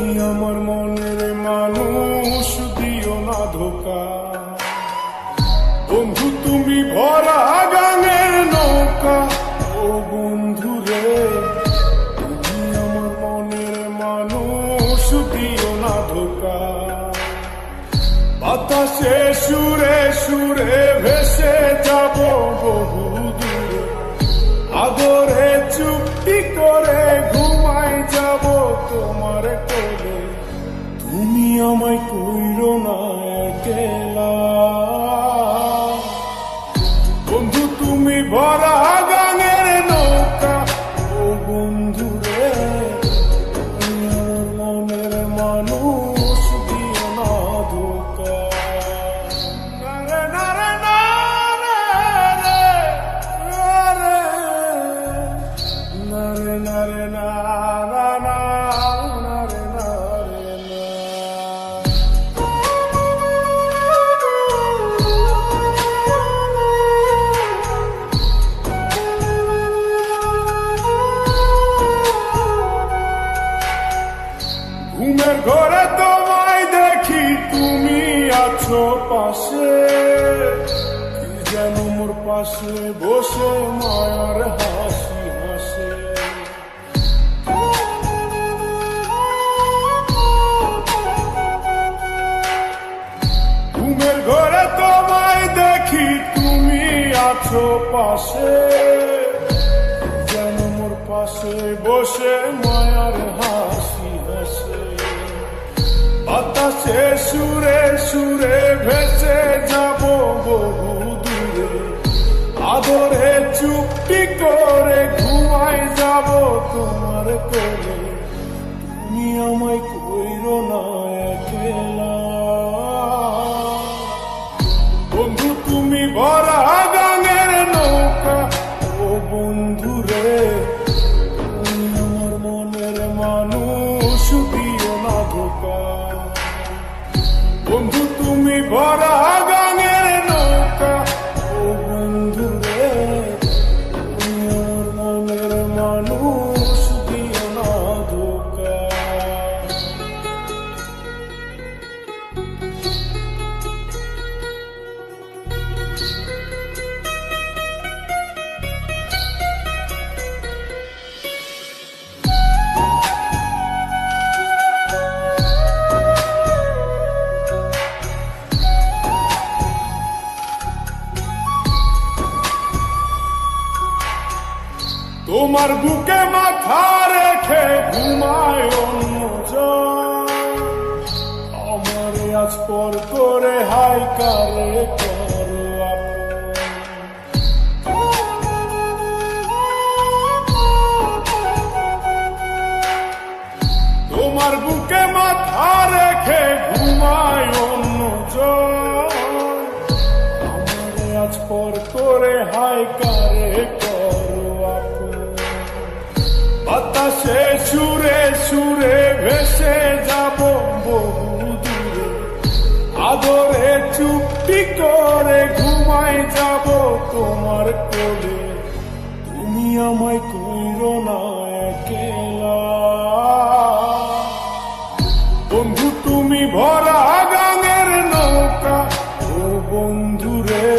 তুমি আমার মনের মানুষ, দিও না ধোকা। বন্ধু তুমি ভরা গানের নৌকা, ও বন্ধু রে তুমি আমার মনের মানুষ, দিও না ধোকা। বাতাসে সুরে সুরে ভেসে যাব বহু দূরে, আদরে চুক্তি করে ঘুমাই যাব তোমার কোলে। তুমি আমায় কইরো না একলা, বন্ধু তুমি ভরা গানের নৌকা, ও বন্ধু রে তুমি আমার মনের মানুষ, দিও না ধোকা। নারে নারে নারে নারে নারে নারে নারে নারে নারে না। ঘুমের ঘরে তোমায় দেখি, তুমি আছো পাশে, কি যেন মোর পাশে বসে মায়ার হাসি হাসে। ঘুমের ঘরে তোমায় দেখি, তুমি আছো পাশে, যেন মোর পাশে বসে মায়ার হাসি হাসে। বাতাসে সুরে সুরে ভেসে যাব বহু দূরে, আদরে চুক্তি করে ঘুমাই যাব তোমার কোলে। তুমি আমায় কইরো না একলা, বন্ধু তুমি ভরা গানের নৌকা, ও বন্ধু রে তুমি আমার মনের মানুষ, দিও না ধোকা। বন্ধু তুমি ভরা গানের নৌকা, ও বন্ধু রে তুমি আমার মনের মানুষ, দিও না ধোকা। তোমার বুকে মাথা রেখে ঘুমায় অন্যজন, আমারে আজ পর করে হাই কারে করো আপন। তোমার বুকে মাথা রেখে ঘুমায় অন্যজন, আমারে আজ পর করে হাই কারে করো আপন। বাতাসে সুরে সুরে ভেসে যাব বহু দূরে, আদরে চুক্তি করে ঘুমাই যাব তোমার কোলে। তুমি আমায় কইরো না একলা, বন্ধু তুমি ভরা গানের নৌকা, ও বন্ধু রে